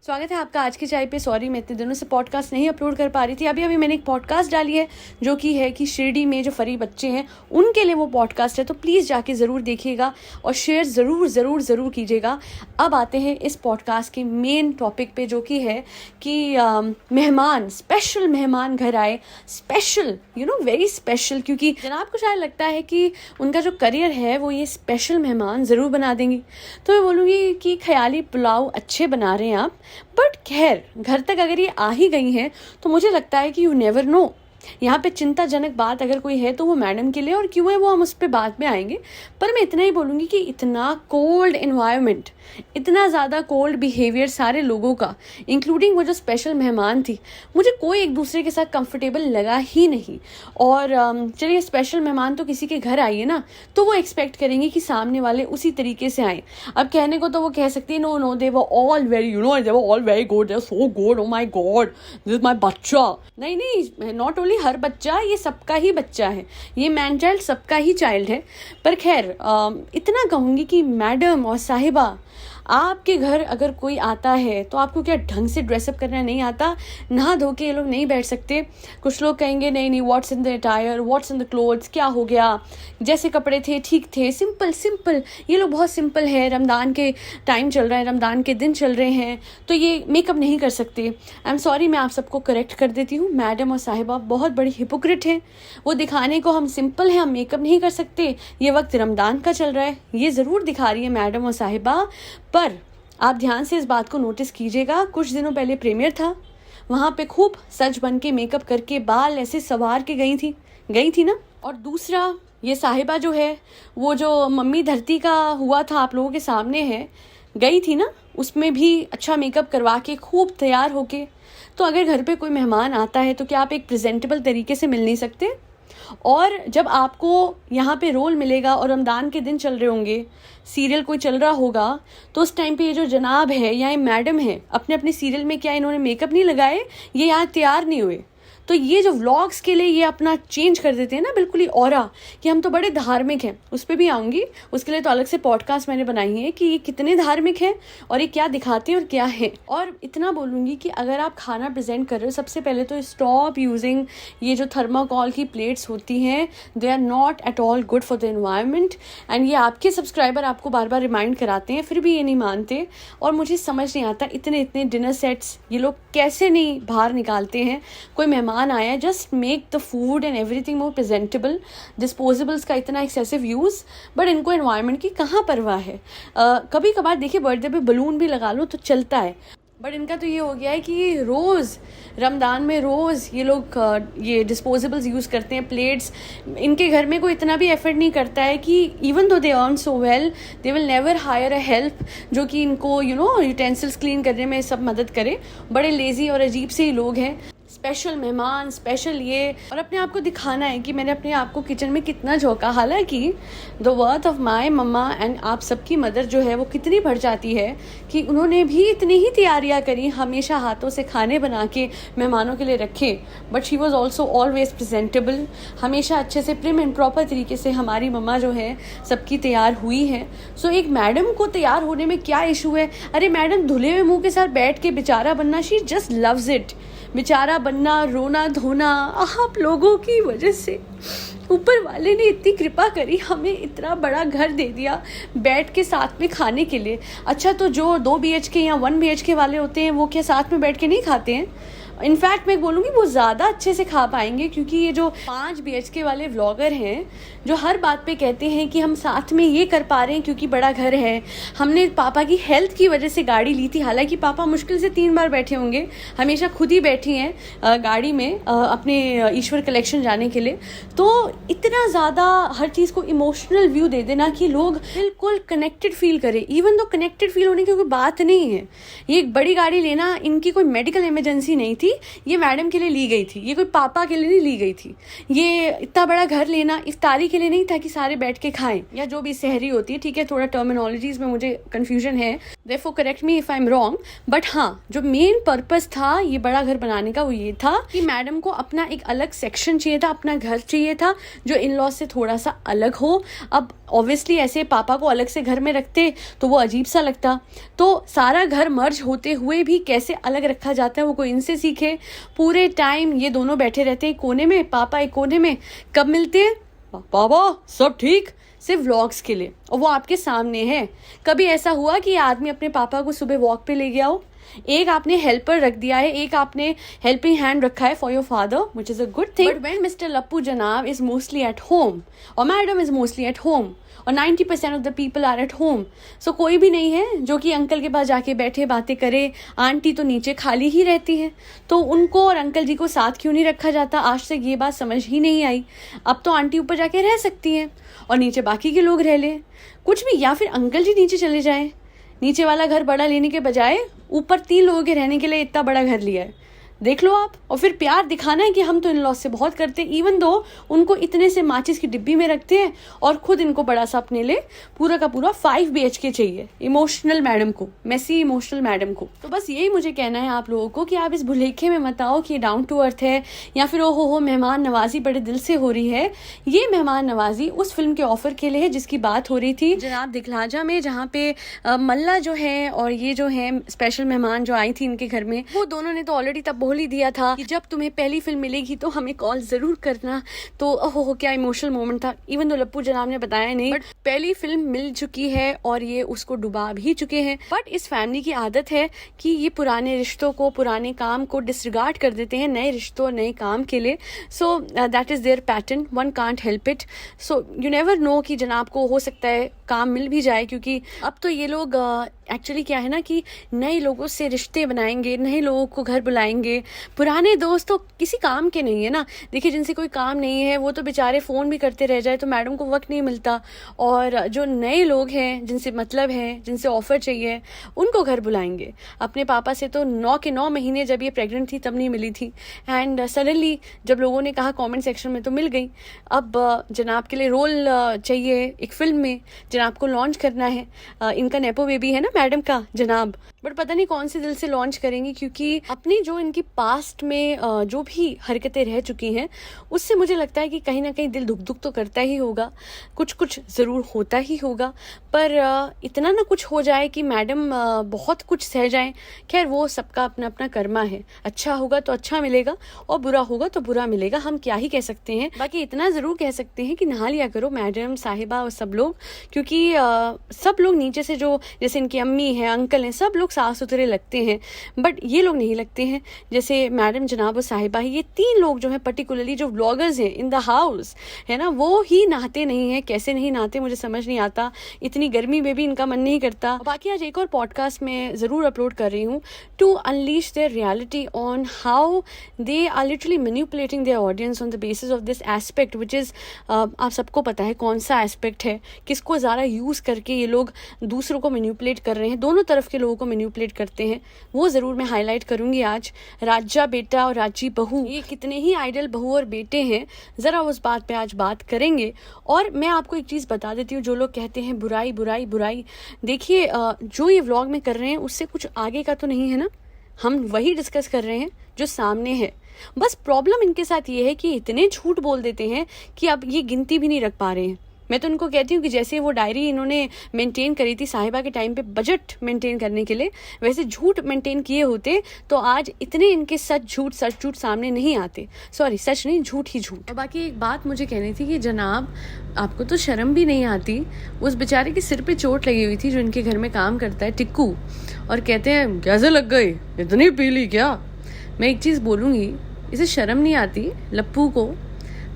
स्वागत है आपका आज की चाय पे। सॉरी मैं इतने दिनों से पॉडकास्ट नहीं अपलोड कर पा रही थी। अभी मैंने एक पॉडकास्ट डाली है जो कि है कि शिरडी में जो फरी बच्चे हैं उनके लिए वो पॉडकास्ट है, तो प्लीज़ जाके ज़रूर देखिएगा और शेयर ज़रूर कीजिएगा। अब आते हैं इस पॉडकास्ट के मेन टॉपिक पे, जो कि है कि स्पेशल मेहमान घर आए। स्पेशल वेरी स्पेशल, क्योंकि जनाब को शायद लगता है कि उनका जो करियर है वो ये स्पेशल मेहमान ज़रूर बना देंगी। तो मैं बोलूँगी कि ख्याली पुलाव अच्छे बना रहे हैं आप, बट खैर घर तक अगर ये आ ही गई हैं तो मुझे लगता है कि यू नेवर नो। यहाँ पे चिंताजनक बात अगर कोई है तो वो मैडम के लिए, और क्यों है वो हम उस पर बाद में आएंगे। पर मैं इतना ही बोलूँगी कि इतना कोल्ड इन्वायरमेंट, इतना ज़्यादा कोल्ड बिहेवियर सारे लोगों का, इंक्लूडिंग वो जो स्पेशल मेहमान थी, मुझे कोई एक दूसरे के साथ कंफर्टेबल लगा ही नहीं। और चलिए स्पेशल मेहमान तो किसी के घर आइए ना, तो वो एक्सपेक्ट करेंगे कि सामने वाले उसी तरीके से आए। अब कहने को तो वो कह सकती है no they were all very they were all very good, they are so good, oh my God this is my बच्चा। नहीं, नॉट ओनली हर बच्चा, ये सबका ही बच्चा है, ये मैन चाइल्ड सबका ही चाइल्ड है। पर खैर इतना कहूँगी कि मैडम और साहिबा, आपके घर अगर कोई आता है तो आपको क्या ढंग से ड्रेसअप करना नहीं आता? नहा धो के ये लोग नहीं बैठ सकते? कुछ लोग कहेंगे नहीं what's in the attire, what's in the clothes, क्या हो गया, जैसे कपड़े थे ठीक थे, सिंपल। ये लोग बहुत सिंपल है, रमज़ान के टाइम चल रहा है, रमज़ान के दिन चल रहे हैं, तो ये मेकअप नहीं कर सकते। आई एम सॉरी, मैं आप सबको करेक्ट कर देती हूँ, मैडम और साहिबा बहुत बड़ी हिपोक्रेट हैं। वो दिखाने को हम सिंपल हैं, हम मेकअप नहीं कर सकते, ये वक्त रमज़ान का चल रहा है, ये ज़रूर दिखा रही है मैडम और साहिबा। पर आप ध्यान से इस बात को नोटिस कीजिएगा, कुछ दिनों पहले प्रीमियर था, वहाँ पे खूब सज बन के मेकअप करके बाल ऐसे संवार के गई थी ना। और दूसरा, ये साहिबा जो है, वो जो मम्मी धरती का हुआ था आप लोगों के सामने है, गई थी ना, उसमें भी अच्छा मेकअप करवा के खूब तैयार होके। तो अगर घर पे कोई मेहमान आता है तो क्या आप एक प्रेजेंटेबल तरीके से मिल नहीं सकते? और जब आपको यहाँ पे रोल मिलेगा और रमज़ान के दिन चल रहे होंगे, सीरियल कोई चल रहा होगा, तो उस टाइम पे ये जो जनाब है या ये मैडम है, अपने अपने सीरियल में क्या इन्होंने मेकअप नहीं लगाए, ये यहाँ तैयार नहीं हुए? तो ये जो व्लॉग्स के लिए ये अपना चेंज कर देते हैं ना बिल्कुल ही ऑरा, कि हम तो बड़े धार्मिक हैं। उस पर भी आऊँगी, उसके लिए तो अलग से पॉडकास्ट मैंने बनाई है कि ये कितने धार्मिक हैं और ये क्या दिखाते हैं और क्या है। और इतना बोलूँगी कि अगर आप खाना प्रेजेंट कर रहे हो, सबसे पहले तो स्टॉप यूजिंग ये जो थर्माकोल की प्लेट्स होती हैं, they are not at all good for the environment. And ये आपके सब्सक्राइबर आपको बार बार रिमाइंड कराते हैं, फिर भी ये नहीं मानते। और मुझे समझ नहीं आता इतने डिनर सेट्स ये लोग कैसे नहीं बाहर निकालते हैं। कोई मेहमान आया, just make the food and everything more presentable. Disposables का इतना एक्सेसिव यूज़, बट इनको एनवायरनमेंट की कहाँ परवाह है। कभी कभार देखिए बर्थडे पे बलून भी लगा लो तो चलता है, बट इनका तो ये हो गया है कि रोज़ रमज़ान में रोज़ ये लोग ये डिस्पोजेबल्स यूज़ करते हैं, प्लेट्स। इनके घर में कोई इतना भी एफर्ट नहीं करता है कि even though they earn so well, they will never higher a help जो कि इनको यूटेंसिल्स क्लीन करने में सब मदद करे। बड़े लेज़ी और अजीब से ही लोग हैं। स्पेशल मेहमान, स्पेशल ये, और अपने आप को दिखाना है कि मैंने अपने आप को किचन में कितना झोंका। हालांकि द वर्थ ऑफ माय मम्मा एंड आप सबकी मदर जो है वो कितनी बढ़ जाती है कि उन्होंने भी इतनी ही तैयारियां करी, हमेशा हाथों से खाने बना के मेहमानों के लिए रखे, but she was also always presentable. हमेशा अच्छे से प्रिम एंड प्रॉपर तरीके से हमारी मम्मा जो है सबकी तैयार हुई है। सो एक मैडम को तैयार होने में क्या इशू है? अरे मैडम धुले हुए मुँह के साथ बैठ के बेचारा बनना, शी जस्ट लव्स इट। बेचारा बनना, रोना धोना, आप लोगों की वजह से ऊपर वाले ने इतनी कृपा करी, हमें इतना बड़ा घर दे दिया बैठ के साथ में खाने के लिए। अच्छा, तो जो 2 BHK या 1 BHK वाले होते हैं वो क्या साथ में बैठ के नहीं खाते हैं? इनफैक्ट मैं बोलूँगी वो ज़्यादा अच्छे से खा पाएंगे, क्योंकि ये जो 5 BHK वाले व्लॉगर हैं जो हर बात पे कहते हैं कि हम साथ में ये कर पा रहे हैं क्योंकि बड़ा घर है, हमने पापा की हेल्थ की वजह से गाड़ी ली थी। हालांकि पापा मुश्किल से 3 बार बैठे होंगे, हमेशा खुद ही बैठी हैं गाड़ी में अपने ईश्वर कलेक्शन जाने के लिए। तो इतना ज़्यादा हर चीज़ को इमोशनल व्यू दे देना कि लोग बिल्कुल कनेक्टेड फील करें, इवन दो कनेक्टेड फील होने की कोई बात नहीं है। ये एक बड़ी गाड़ी लेना इनकी कोई मेडिकल इमरजेंसी नहीं थी, ये मैडम के लिए ली गई थी, ये कोई पापा के लिए नहीं ली गई थी। ये इतना बड़ा घर लेना इफ्तारी के लिए नहीं था कि सारे बैठ के खाएं, या जो भी सहरी होती है, ठीक है थोड़ा टर्मिनोलॉजीज में मुझे कंफ्यूजन है। Therefore correct me if I'm wrong, but हाँ, जो मेन पर्पस था ये बड़ा घर बनाने का वो ये था कि मैडम को अपना एक अलग सेक्शन चाहिए था, अपना घर चाहिए था जो इन लॉज से थोड़ा सा अलग हो। अब ऑब्वियसली ऐसे पापा को अलग से घर में रखते तो वो अजीब सा लगता, तो सारा घर मर्ज होते हुए भी कैसे अलग रखा जाता है वो कोई इनसे सीखे। पूरे टाइम ये दोनों बैठे रहते हैं कोने में, पापा एक कोने में। कब मिलते हैं? पापा सब ठीक, सिर्फ व्लॉग्स के लिए, और वो आपके सामने है। कभी ऐसा हुआ कि आदमी अपने पापा को सुबह वॉक पे ले गया हो? एक आपने हेल्पर रख दिया है, एक आपने हेल्पिंग हैंड रखा है for your father, which is a good thing. But when mister Lappu जनाब इज मोस्टली एट होम और madam is mostly at home और 90% of the people are at home, so कोई भी नहीं है जो कि अंकल के पास जाके बैठे बातें करे। आंटी तो नीचे खाली ही रहती है, तो उनको और अंकल जी को साथ क्यों नहीं रखा जाता? आज तक ये बात समझ ही नहीं आई। अब तो आंटी ऊपर जाके रह सकती है और नीचे बाकी के लोग रह ले, कुछ भी, या फिर अंकल जी नीचे चले जाए। नीचे वाला घर बड़ा लेने के बजाय ऊपर 3 लोगों के रहने के लिए इतना बड़ा घर लिया है, देख लो आप। और फिर प्यार दिखाना है कि हम तो इन लॉज से बहुत करते हैं, इवन दो उनको इतने से माचिस की डिब्बी में रखते हैं और खुद इनको बड़ा सा अपने लिए पूरा का पूरा 5 BHK चाहिए इमोशनल मैडम को, मेसी इमोशनल मैडम को। तो बस यही मुझे कहना है आप लोगों को कि आप इस भुलेखे में मत आओ कि डाउन टू अर्थ है या फिर ओ हो मेहमान नवाजी बड़े दिल से हो रही है। ये मेहमान नवाजी उस फिल्म के ऑफर के लिए है जिसकी बात हो रही थी जनाब दिखलाजा में, जहाँ पे मल्ला जो है और ये जो है स्पेशल मेहमान जो आई थी इनके घर में, वो दोनों ने तो ऑलरेडी तब बोल ही दिया था कि जब तुम्हें पहली फिल्म मिलेगी तो हमें कॉल जरूर करना। तो ओहो क्या इमोशनल मोमेंट था, इवन तो लप्पू जनाब ने बताया नहीं, बट पहली फिल्म मिल चुकी है और ये उसको डुबा भी चुके हैं। बट इस फैमिली की आदत है कि ये पुराने रिश्तों को, पुराने काम को डिसरिगार्ड कर देते हैं नए रिश्तों और नए काम के लिए। So that is there pattern, one can't help it. So you never know कि जनाब को हो सकता है काम मिल भी जाए, क्योंकि अब तो ये लोग एक्चुअली क्या है ना कि नए लोगों से रिश्ते बनाएंगे, नए लोगों को घर बुलाएंगे। पुराने दोस्त तो किसी काम के नहीं है ना। देखिए जिनसे कोई काम नहीं है वो तो बेचारे फ़ोन भी करते रह जाए तो मैडम को वक्त नहीं मिलता, और जो नए लोग हैं जिनसे मतलब है, जिनसे ऑफ़र चाहिए, उनको घर बुलाएंगे। अपने पापा से तो 9 के 9 महीने जब ये प्रेग्नेंट थी तब नहीं मिली थी, एंड सडनली जब लोगों ने कहा कमेंट सेक्शन में तो मिल गई। अब जनाब के लिए रोल चाहिए एक फिल्म में, जनाब को लॉन्च करना है। इनका नेपो बेबी है ना मैडम का जनाब, बट पता नहीं कौन से दिल से लॉन्च करेंगी, क्योंकि अपनी जो इनकी पास्ट में जो भी हरकतें रह चुकी हैं उससे मुझे लगता है कि कहीं ना कहीं दिल दुख दुख तो करता ही होगा, कुछ कुछ ज़रूर होता ही होगा। पर इतना ना कुछ हो जाए कि मैडम बहुत कुछ सह जाएं। खैर वो सबका अपना अपना कर्मा है, अच्छा होगा तो अच्छा मिलेगा और बुरा होगा तो बुरा मिलेगा, हम क्या ही कह सकते हैं। बाकी इतना ज़रूर कह सकते हैं कि नहा लिया करो मैडम साहिबा और सब लोग, क्योंकि सब लोग नीचे से जो जैसे इनकी अम्मी हैं, अंकल हैं, सब लोग साफ सुथरे लगते हैं, बट ये लोग नहीं लगते हैं। जैसे मैडम जनाब और साहिबा है, ये 3 लोग जो हैं पर्टिकुलरली जो व्लॉगर्स हैं इन द हाउस है ना, वो ही नहाते नहीं हैं। कैसे नहीं नहाते मुझे समझ नहीं आता, इतनी गर्मी में भी इनका मन नहीं करता। बाकी आज एक और पॉडकास्ट में ज़रूर अपलोड कर रही हूँ to unleash their reality on how they are literally manipulating their audience on the basis of this aspect which is, आप सबको पता है कौन सा एस्पेक्ट है, किसको ज़्यादा यूज़ करके ये लोग दूसरों को मैनिपुलेट कर रहे हैं, दोनों तरफ के लोगों को मैनिपुलेट करते हैं, वो ज़रूर मैं हाईलाइट करूँगी आज। राजा बेटा और राजी बहू, ये कितने ही आइडल बहू और बेटे हैं, ज़रा उस बात पे आज बात करेंगे। और मैं आपको एक चीज़ बता देती हूँ, जो लोग कहते हैं बुराई बुराई बुराई, देखिए जो ये व्लॉग में कर रहे हैं उससे कुछ आगे का तो नहीं है ना, हम वही डिस्कस कर रहे हैं जो सामने है। बस प्रॉब्लम इनके साथ ये है कि इतने झूठ बोल देते हैं कि अब ये गिनती भी नहीं रख पा रहे हैं। मैं तो इनको कहती हूँ कि जैसे वो डायरी इन्होंने मेंटेन करी थी साहिबा के टाइम पे बजट मेंटेन करने के लिए, वैसे झूठ मेंटेन किए होते तो आज इतने इनके सच झूठ सामने नहीं आते। सॉरी, सच नहीं, झूठ ही झूठ। और बाकी एक बात मुझे कहनी थी कि जनाब आपको तो शर्म भी नहीं आती, उस बेचारे के सिर पे चोट लगी हुई थी जो इनके घर में काम करता है टिक्कू, और कहते हैं कैसे लग गई, इतनी पी ली क्या? मैं एक चीज़ बोलूँगी, इसे शर्म नहीं आती लप्पू को?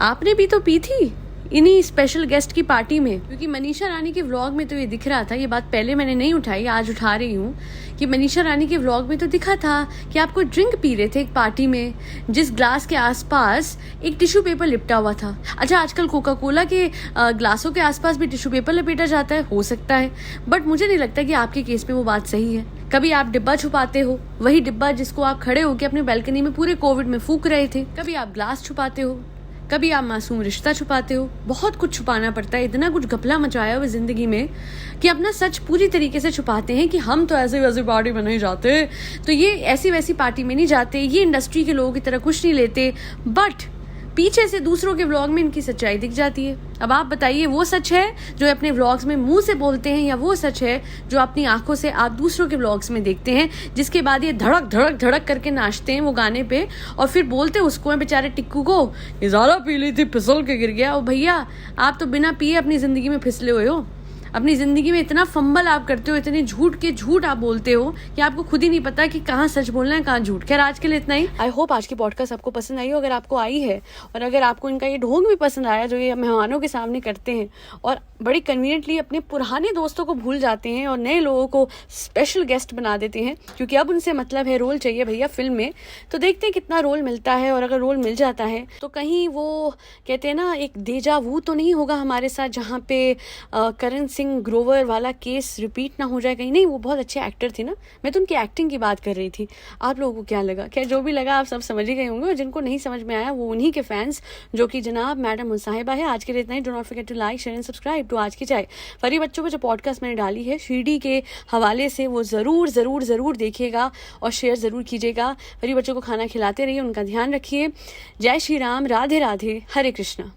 आपने भी तो पी थी इन्हीं स्पेशल गेस्ट की पार्टी में, क्योंकि मनीषा रानी के व्लॉग में तो ये दिख रहा था, ये बात पहले मैंने नहीं उठाई, आज उठा रही हूँ कि मनीषा रानी के व्लॉग में तो दिखा था कि आपको ड्रिंक पी रहे थे एक पार्टी में, जिस ग्लास के आसपास एक टिश्यू पेपर लिपटा हुआ था। अच्छा, आजकल कोका कोला के ग्लासों के आसपास भी टिश्यू पेपर लपेटा जाता है, हो सकता है, बट मुझे नहीं लगता कि आपके केस में वो बात सही है। कभी आप डिब्बा छुपाते हो, वही डिब्बा जिसको आप खड़े होकर अपने बैल्कनी में पूरे कोविड में फूंक रहे थे, कभी आप ग्लास छुपाते हो, कभी आप मासूम रिश्ता छुपाते हो, बहुत कुछ छुपाना पड़ता है, इतना कुछ घपला मचाया हुआ जिंदगी में कि अपना सच पूरी तरीके से छुपाते हैं कि हम तो ऐसे वैसे पार्टी में नहीं जाते, तो ये ऐसी वैसी पार्टी में नहीं जाते, ये इंडस्ट्री के लोगों की तरह कुछ नहीं लेते, बट पीछे से दूसरों के व्लॉग में इनकी सच्चाई दिख जाती है। अब आप बताइए, वो सच है जो अपने व्लॉग्स में मुंह से बोलते हैं, या वो सच है जो अपनी आंखों से आप दूसरों के व्लॉग्स में देखते हैं, जिसके बाद ये धड़क धड़क धड़क करके नाचते हैं वो गाने पे, और फिर बोलते उसको हैं बेचारे टिक्कू को, ये ज़्यादा पी ली थी फिसल के गिर गया। ओ भैया, आप तो बिना पिए अपनी ज़िंदगी में फिसले हुए हो। अपनी ज़िंदगी में इतना फंबल आप करते हो, इतने झूठ के झूठ आप बोलते हो कि आपको खुद ही नहीं पता कि कहाँ सच बोलना है, कहाँ झूठ। खैर, आज के लिए इतना ही। आई होप आज की पॉडकास्ट आपको पसंद आई हो। अगर आपको आई है और अगर आपको इनका ये ढोंग भी पसंद आया जो ये मेहमानों के सामने करते हैं और बड़ी कन्वीनियंटली अपने पुराने दोस्तों को भूल जाते हैं और नए लोगों को स्पेशल गेस्ट बना देते हैं, क्योंकि अब उनसे मतलब है रोल चाहिए भैया फिल्म में, तो देखते हैं कितना रोल मिलता है। और अगर रोल मिल जाता है तो कहीं वो कहते हैं ना, एक डेजा वू तो नहीं होगा हमारे साथ, जहाँ पे करण सिंह ग्रोवर वाला केस रिपीट ना हो जाए कहीं। नहीं, वो बहुत अच्छे एक्टर थे ना, मैं तो उनकी एक्टिंग की बात कर रही थी। आप लोगों को क्या लगा? खैर, जो भी लगा आप सब समझ ही गए होंगे, और जिनको नहीं समझ में आया वो उन्हीं के फैंस जो कि जनाब मैडम मुसाहिबा है। आज के लिए इतना ही। Don't not forget to like, share and subscribe to आज की चाय। फरी बच्चों पर जो पॉडकास्ट मैंने डाली है शिरडी के हवाले से, वो ज़रूर ज़रूर ज़रूर देखिएगा और शेयर ज़रूर कीजिएगा। फरी बच्चों को खाना खिलाते रहिए, उनका ध्यान रखिए। जय श्री राम, राधे राधे, हरे कृष्णा।